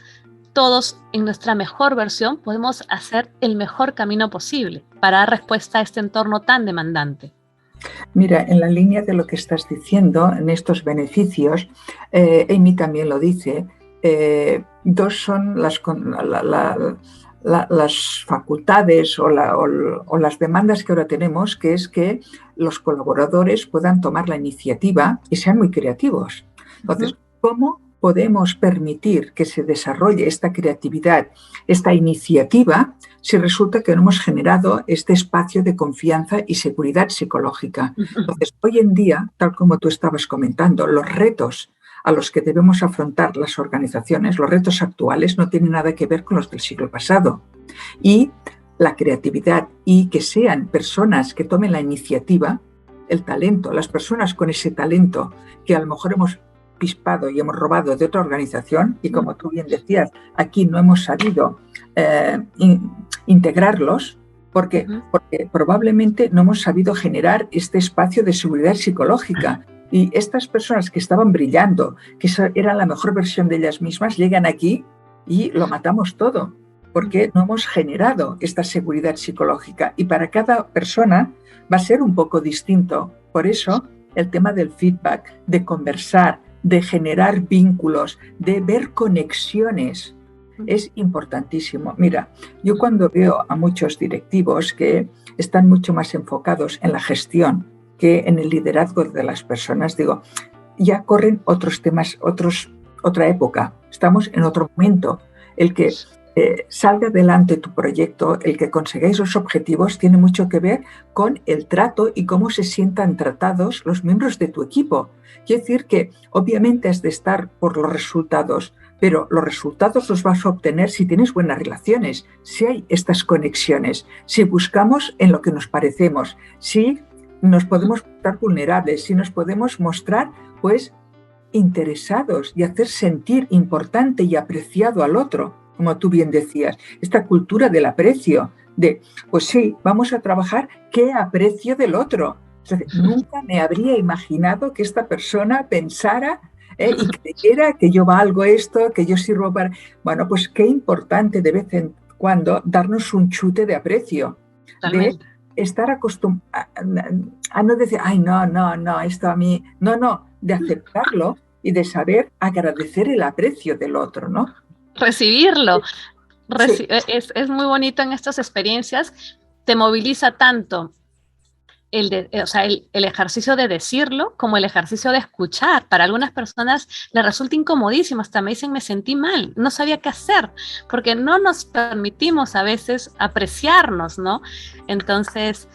Speaker 2: todos en nuestra mejor versión, podemos hacer el mejor camino posible para dar respuesta a este entorno tan demandante.
Speaker 1: Mira, en la línea de lo que estás diciendo, en estos beneficios, Amy también lo dice, dos son las facultades o las demandas que ahora tenemos, que es que los colaboradores puedan tomar la iniciativa y sean muy creativos. Entonces, ¿cómo podemos permitir que se desarrolle esta creatividad, esta iniciativa, si resulta que no hemos generado este espacio de confianza y seguridad psicológica? Entonces, hoy en día, tal como tú estabas comentando, los retos a los que debemos afrontar las organizaciones, los retos actuales, no tienen nada que ver con los del siglo pasado. Y la creatividad y que sean personas que tomen la iniciativa, el talento, las personas con ese talento que a lo mejor hemos pispado y hemos robado de otra organización, y como tú bien decías, aquí no hemos sabido integrarlos, porque probablemente no hemos sabido generar este espacio de seguridad psicológica. Y estas personas que estaban brillando, que eran la mejor versión de ellas mismas, llegan aquí y lo matamos todo, porque no hemos generado esta seguridad psicológica. Y para cada persona va a ser un poco distinto. Por eso el tema del feedback, de conversar, de generar vínculos, de ver conexiones, es importantísimo. Mira, yo cuando veo a muchos directivos que están mucho más enfocados en la gestión que en el liderazgo de las personas, digo, ya corren otros temas, otra época, estamos en otro momento. El que salga adelante tu proyecto, el que consigáis los objetivos, tiene mucho que ver con el trato y cómo se sientan tratados los miembros de tu equipo. Quiere decir que obviamente has de estar por los resultados, pero los resultados los vas a obtener si tienes buenas relaciones, si hay estas conexiones, si buscamos en lo que nos parecemos, si nos podemos mostrar vulnerables, si nos podemos mostrar pues interesados y hacer sentir importante y apreciado al otro, como tú bien decías, esta cultura del aprecio, de pues sí, vamos a trabajar qué aprecio del otro. Entonces, nunca me habría imaginado que esta persona pensara y creyera que yo valgo esto, que yo sirvo para... Bueno, pues qué importante de vez en cuando darnos un chute de aprecio, de estar acostumbrado a no decir, ay, no, esto a mí, no, de aceptarlo y de saber agradecer el aprecio del otro, ¿no?
Speaker 2: Recibirlo.
Speaker 1: Sí,
Speaker 2: Es muy bonito en estas experiencias, te moviliza tanto o sea, el ejercicio de decirlo como el ejercicio de escuchar. Para algunas personas les resulta incomodísimo, hasta me dicen me sentí mal, no sabía qué hacer, porque no nos permitimos a veces apreciarnos, ¿no? Entonces,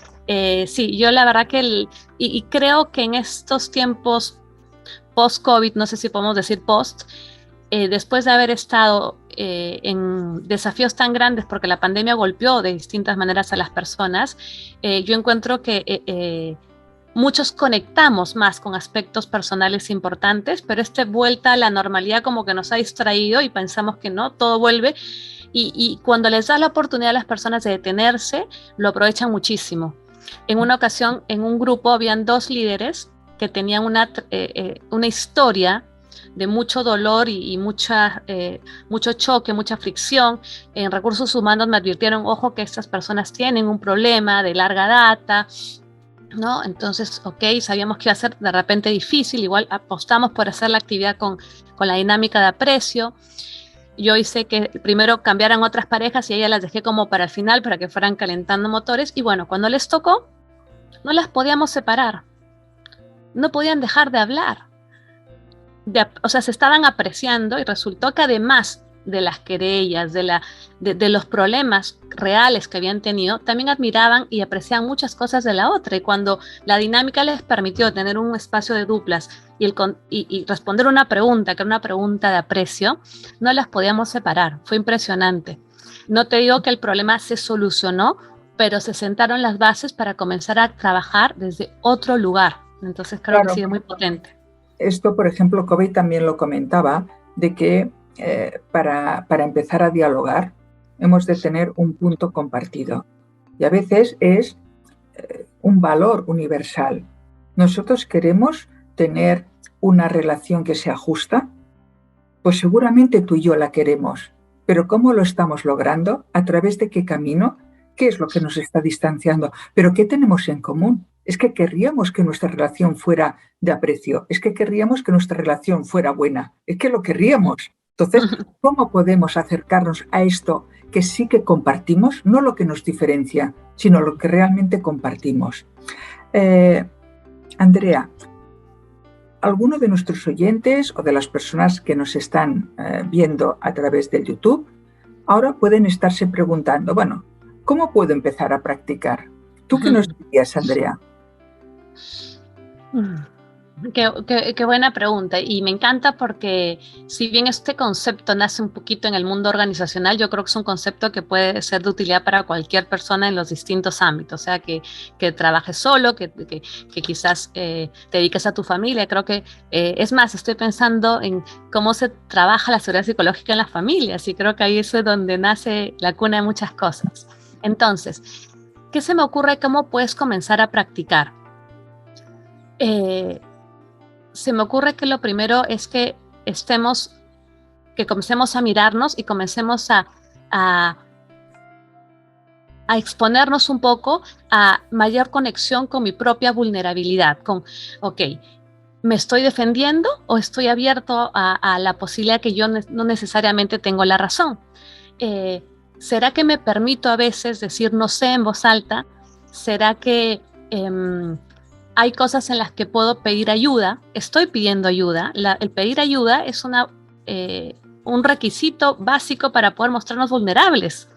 Speaker 2: sí, yo la verdad que, y creo que en estos tiempos post-COVID, no sé si podemos decir post, después de haber estado en desafíos tan grandes porque la pandemia golpeó de distintas maneras a las personas, yo encuentro que muchos conectamos más con aspectos personales importantes, pero esta vuelta a la normalidad como que nos ha distraído y pensamos que no, todo vuelve. Y cuando les da la oportunidad a las personas de detenerse, lo aprovechan muchísimo. En una ocasión, en un grupo, habían 2 líderes que tenían una historia de mucho dolor y mucho choque, mucha fricción. En recursos humanos me advirtieron, ojo, que estas personas tienen un problema de larga data, ¿no? Entonces, ok, sabíamos que iba a ser de repente difícil, igual apostamos por hacer la actividad con la dinámica de aprecio. Yo hice que primero cambiaran otras parejas y a ellas las dejé como para el final, para que fueran calentando motores. Y bueno, cuando les tocó, no las podíamos separar, no podían dejar de hablar. O sea, se estaban apreciando y resultó que además de las querellas, de los problemas reales que habían tenido, también admiraban y apreciaban muchas cosas de la otra. Y cuando la dinámica les permitió tener un espacio de duplas y responder una pregunta, que era una pregunta de aprecio, no las podíamos separar. Fue impresionante. No te digo que el problema se solucionó, pero se sentaron las bases para comenzar a trabajar desde otro lugar. Entonces creo que
Speaker 1: claro.
Speaker 2: sí es muy potente.
Speaker 1: Esto, por ejemplo, Kobe también lo comentaba, de que para empezar a dialogar hemos de tener un punto compartido. Y a veces es un valor universal. Nosotros queremos tener una relación que sea justa, pues seguramente tú y yo la queremos, pero ¿cómo lo estamos logrando? ¿A través de qué camino? ¿Qué es lo que nos está distanciando? ¿Pero qué tenemos en común? Es que querríamos que nuestra relación fuera de aprecio, es que querríamos que nuestra relación fuera buena, es que lo querríamos. Entonces, ¿cómo podemos acercarnos a esto que sí que compartimos? No lo que nos diferencia, sino lo que realmente compartimos. Andrea, alguno de nuestros oyentes o de las personas que nos están viendo a través del YouTube ahora pueden estarse preguntando, bueno, ¿cómo puedo empezar a practicar? ¿Tú qué nos dirías, Andrea?
Speaker 2: Qué buena pregunta, y me encanta porque si bien este concepto nace un poquito en el mundo organizacional, yo creo que es un concepto que puede ser de utilidad para cualquier persona en los distintos ámbitos, o sea, que trabajes solo, que quizás te dediques a tu familia. Creo que, es más, estoy pensando en cómo se trabaja la seguridad psicológica en las familias, y creo que ahí es donde nace la cuna de muchas cosas. Entonces, ¿qué se me ocurre? ¿Cómo puedes comenzar a practicar? Se me ocurre que lo primero es que comencemos a mirarnos y comencemos a exponernos un poco a mayor conexión con mi propia vulnerabilidad, ok, ¿me estoy defendiendo o estoy abierto a la posibilidad que yo no necesariamente tengo la razón? ¿Será que me permito a veces decir no sé en voz alta? ¿Será que hay cosas en las que puedo pedir ayuda? Estoy pidiendo ayuda. El pedir ayuda es un requisito básico para poder mostrarnos vulnerables.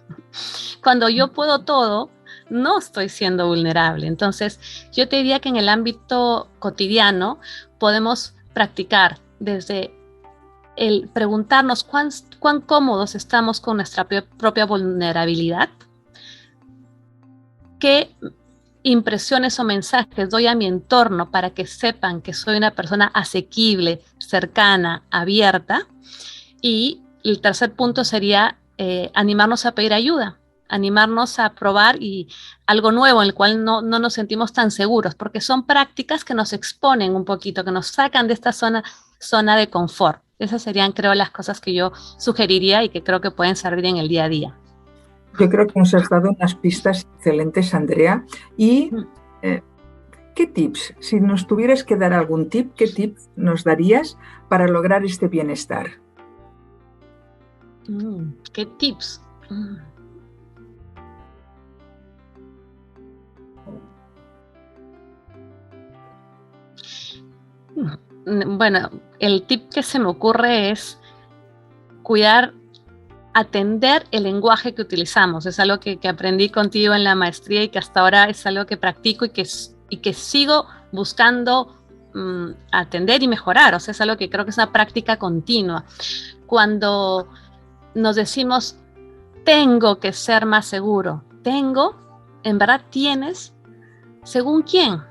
Speaker 2: Cuando yo puedo todo, no estoy siendo vulnerable. Entonces, yo te diría que en el ámbito cotidiano podemos practicar desde el preguntarnos cuán cómodos estamos con nuestra propia vulnerabilidad, qué impresiones o mensajes doy a mi entorno para que sepan que soy una persona asequible, cercana, abierta. Y el tercer punto sería animarnos a pedir ayuda, animarnos a probar algo nuevo en el cual no nos sentimos tan seguros, porque son prácticas que nos exponen un poquito, que nos sacan de esta zona de confort. Esas serían, creo, las cosas que yo sugeriría y que creo que pueden servir en el día a día.
Speaker 1: Yo creo que nos has dado unas pistas excelentes, Andrea. Y ¿qué tips? Si nos tuvieras que dar algún tip, ¿qué tips nos darías para lograr este bienestar?
Speaker 2: ¿Qué tips? Bueno, el tip que se me ocurre es cuidar, atender el lenguaje que utilizamos. Es algo que aprendí contigo en la maestría y que hasta ahora es algo que practico y que sigo buscando atender y mejorar. O sea, es algo que creo que es una práctica continua. Cuando nos decimos, tengo que ser más seguro, en verdad tienes, ¿según quién?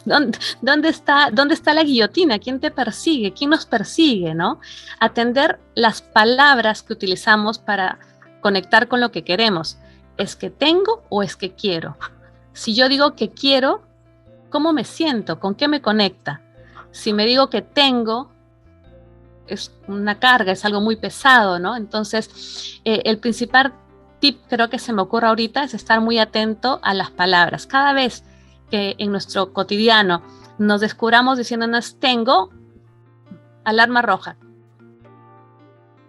Speaker 2: ¿Dónde está la guillotina? ¿Quién te persigue? ¿Quién nos persigue? ¿No? Atender las palabras que utilizamos para conectar con lo que queremos. ¿Es que tengo o es que quiero? Si yo digo que quiero, ¿cómo me siento? ¿Con qué me conecta? Si me digo que tengo, es una carga, es algo muy pesado, ¿no? Entonces, el principal tip creo que se me ocurre ahorita es estar muy atento a las palabras. Cada vez que en nuestro cotidiano nos descubramos diciéndonos tengo, alarma roja.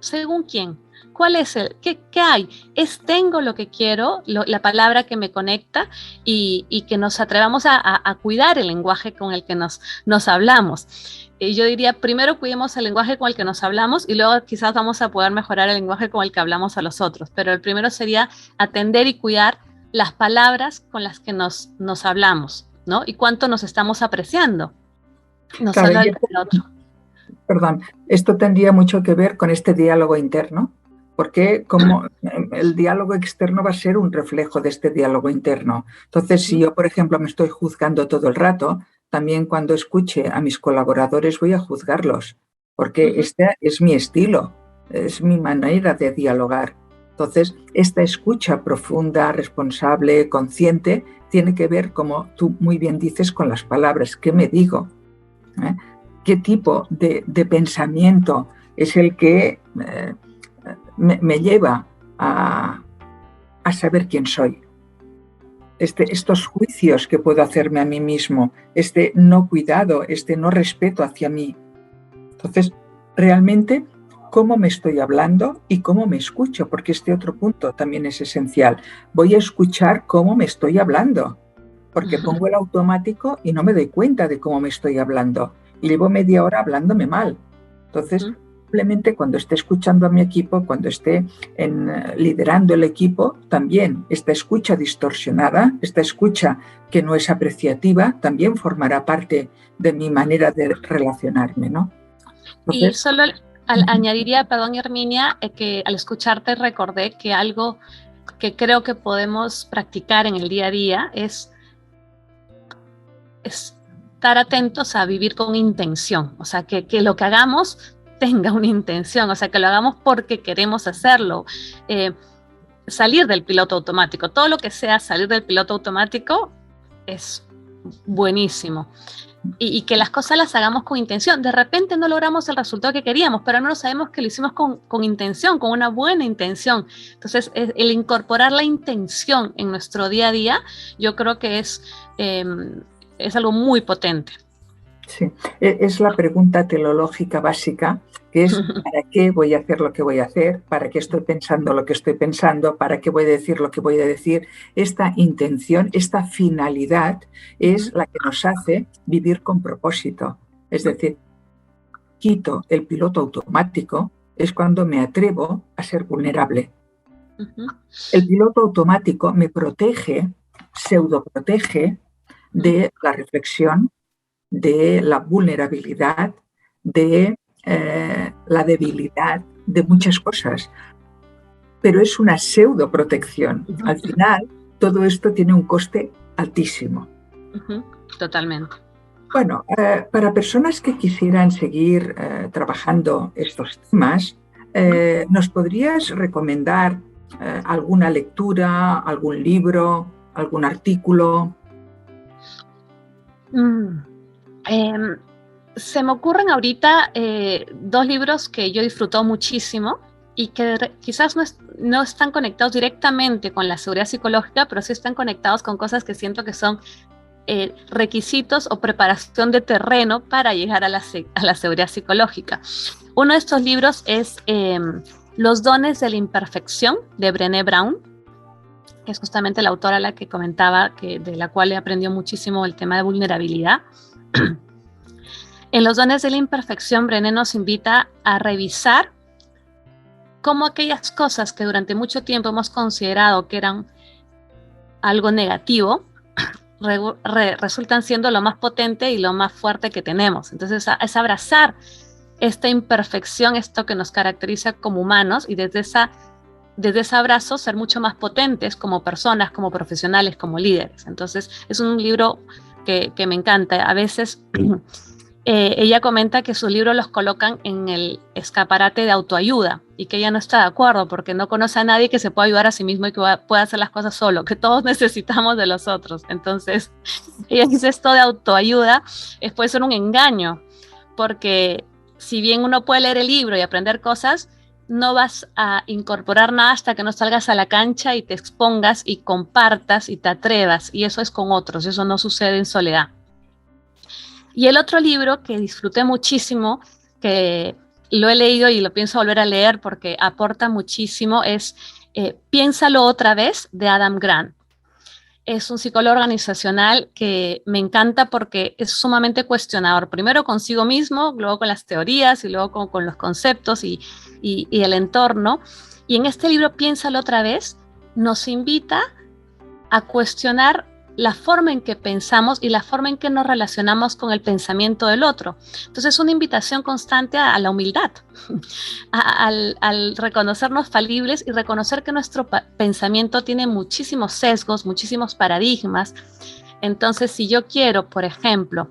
Speaker 2: ¿Según quién? ¿Cuál es qué hay? ¿Es tengo lo que quiero, la palabra que me conecta y que nos atrevamos a cuidar el lenguaje con el que nos hablamos? Yo diría, primero cuidemos el lenguaje con el que nos hablamos y luego quizás vamos a poder mejorar el lenguaje con el que hablamos a los otros. Pero el primero sería atender y cuidar las palabras con las que nos hablamos, ¿no? Y cuánto nos estamos apreciando. Nos
Speaker 1: Claro,
Speaker 2: habla el otro.
Speaker 1: Perdón, esto tendría mucho que ver con este diálogo interno, porque como el diálogo externo va a ser un reflejo de este diálogo interno. Entonces, si yo, por ejemplo, me estoy juzgando todo el rato, también cuando escuche a mis colaboradores voy a juzgarlos, porque este es mi estilo, es mi manera de dialogar. Entonces, esta escucha profunda, responsable, consciente, tiene que ver, como tú muy bien dices, con las palabras. ¿Qué me digo? ¿Qué tipo de pensamiento es el que me lleva a saber quién soy? Estos juicios que puedo hacerme a mí mismo, este no cuidado, este no respeto hacia mí. Entonces, realmente, ¿cómo me estoy hablando y cómo me escucho? Porque este otro punto también es esencial. Voy a escuchar cómo me estoy hablando, porque pongo el automático y no me doy cuenta de cómo me estoy hablando. Y llevo media hora hablándome mal. Entonces, simplemente cuando esté escuchando a mi equipo, cuando esté liderando el equipo, también esta escucha distorsionada, esta escucha que no es apreciativa, también formará parte de mi manera de relacionarme, ¿no?
Speaker 2: Entonces, y solo añadiría, perdón, Herminia, que al escucharte recordé que algo que creo que podemos practicar en el día a día es estar atentos a vivir con intención, o sea, que lo que hagamos tenga una intención, o sea, que lo hagamos porque queremos hacerlo. Salir del piloto automático, todo lo que sea salir del piloto automático es buenísimo. Y que las cosas las hagamos con intención. De repente no logramos el resultado que queríamos, pero no sabemos que lo hicimos con intención, con una buena intención. Entonces, el incorporar la intención en nuestro día a día, yo creo que es algo muy potente.
Speaker 1: Sí, es la pregunta teleológica básica, que es ¿para qué voy a hacer lo que voy a hacer? ¿Para qué estoy pensando lo que estoy pensando? ¿Para qué voy a decir lo que voy a decir? Esta intención, esta finalidad es la que nos hace vivir con propósito. Es decir, quito el piloto automático, es cuando me atrevo a ser vulnerable. El piloto automático me protege, pseudoprotege de la reflexión, de la vulnerabilidad, de la debilidad, de muchas cosas. Pero es una pseudo protección. Al final, todo esto tiene un coste altísimo.
Speaker 2: Totalmente.
Speaker 1: Bueno, para personas que quisieran seguir trabajando estos temas, ¿nos podrías recomendar alguna lectura, algún libro, algún artículo?
Speaker 2: Se me ocurren ahorita dos libros que yo disfruto muchísimo. y que quizás no están conectados directamente con la seguridad psicológica, pero sí están conectados con cosas que siento que son requisitos o preparación de terreno para llegar a la seguridad psicológica. Uno de estos libros es Los dones de la imperfección, de Brené Brown, que es justamente la autora a la que comentaba, de la cual he aprendido muchísimo el tema de vulnerabilidad. En Los dones de la imperfección, Brené nos invita a revisar cómo aquellas cosas que durante mucho tiempo hemos considerado que eran algo negativo, resultan siendo lo más potente y lo más fuerte que tenemos. Entonces es abrazar esta imperfección, esto que nos caracteriza como humanos, y desde ese abrazo ser mucho más potentes como personas, como profesionales, como líderes. Entonces es un libro que me encanta. A veces ella comenta que sus libros los colocan en el escaparate de autoayuda y que ella no está de acuerdo porque no conoce a nadie que se pueda ayudar a sí mismo y que pueda hacer las cosas solo, que todos necesitamos de los otros. Entonces, ella dice esto de autoayuda puede ser un engaño, porque si bien uno puede leer el libro y aprender cosas, no vas a incorporar nada hasta que no salgas a la cancha y te expongas y compartas y te atrevas, y eso es con otros, eso no sucede en soledad. Y el otro libro que disfruté muchísimo, que lo he leído y lo pienso volver a leer porque aporta muchísimo, es Piénsalo otra vez, de Adam Grant. Es un psicólogo organizacional que me encanta porque es sumamente cuestionador, primero consigo mismo, luego con las teorías y luego con los conceptos y el entorno. Y en este libro, Piénsalo otra vez, nos invita a cuestionar la forma en que pensamos y la forma en que nos relacionamos con el pensamiento del otro. Entonces es una invitación constante a la humildad, al reconocernos falibles y reconocer que nuestro pensamiento tiene muchísimos sesgos, muchísimos paradigmas. Entonces, si yo quiero, por ejemplo,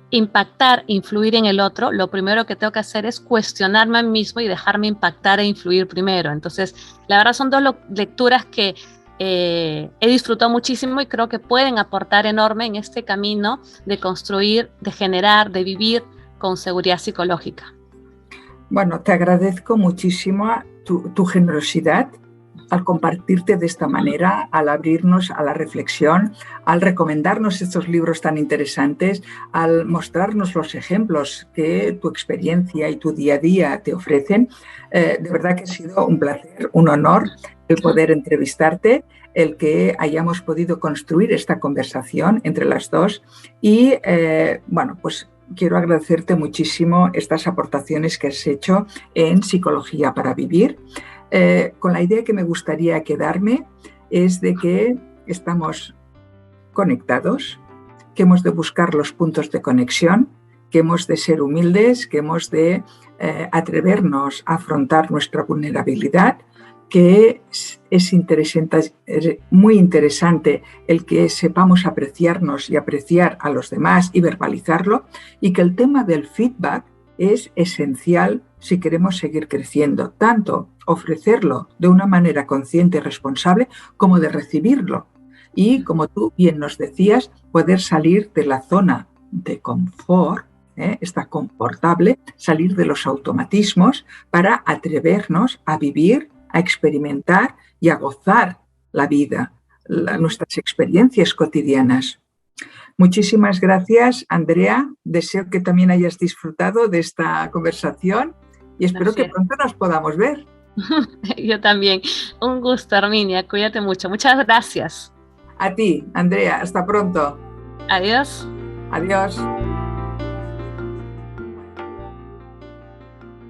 Speaker 2: impactar, influir en el otro, lo primero que tengo que hacer es cuestionarme a mí mismo y dejarme impactar e influir primero. Entonces, la verdad son dos lecturas que he disfrutado muchísimo y creo que pueden aportar enorme en este camino de construir, de generar, de vivir con seguridad psicológica.
Speaker 1: Bueno, te agradezco muchísimo tu generosidad al compartirte de esta manera, al abrirnos a la reflexión, al recomendarnos estos libros tan interesantes, al mostrarnos los ejemplos que tu experiencia y tu día a día te ofrecen. De verdad que ha sido un placer, un honor el poder entrevistarte, el que hayamos podido construir esta conversación entre las dos y, bueno, pues quiero agradecerte muchísimo estas aportaciones que has hecho en Psicología para Vivir. Con la idea que me gustaría quedarme es de que estamos conectados, que hemos de buscar los puntos de conexión, que hemos de ser humildes, que hemos de atrevernos a afrontar nuestra vulnerabilidad, que es muy interesante el que sepamos apreciarnos y apreciar a los demás y verbalizarlo, y que el tema del feedback es esencial si queremos seguir creciendo, tanto ofrecerlo de una manera consciente y responsable como de recibirlo. Y como tú bien nos decías, poder salir de la zona de confort, está confortable, salir de los automatismos para atrevernos a vivir, a experimentar y a gozar la vida, nuestras experiencias cotidianas. Muchísimas gracias, Andrea. Deseo que también hayas disfrutado de esta conversación y espero que pronto nos podamos ver.
Speaker 2: Yo también. Un gusto, Herminia. Cuídate mucho. Muchas gracias.
Speaker 1: A ti, Andrea. Hasta pronto.
Speaker 2: Adiós.
Speaker 1: Adiós.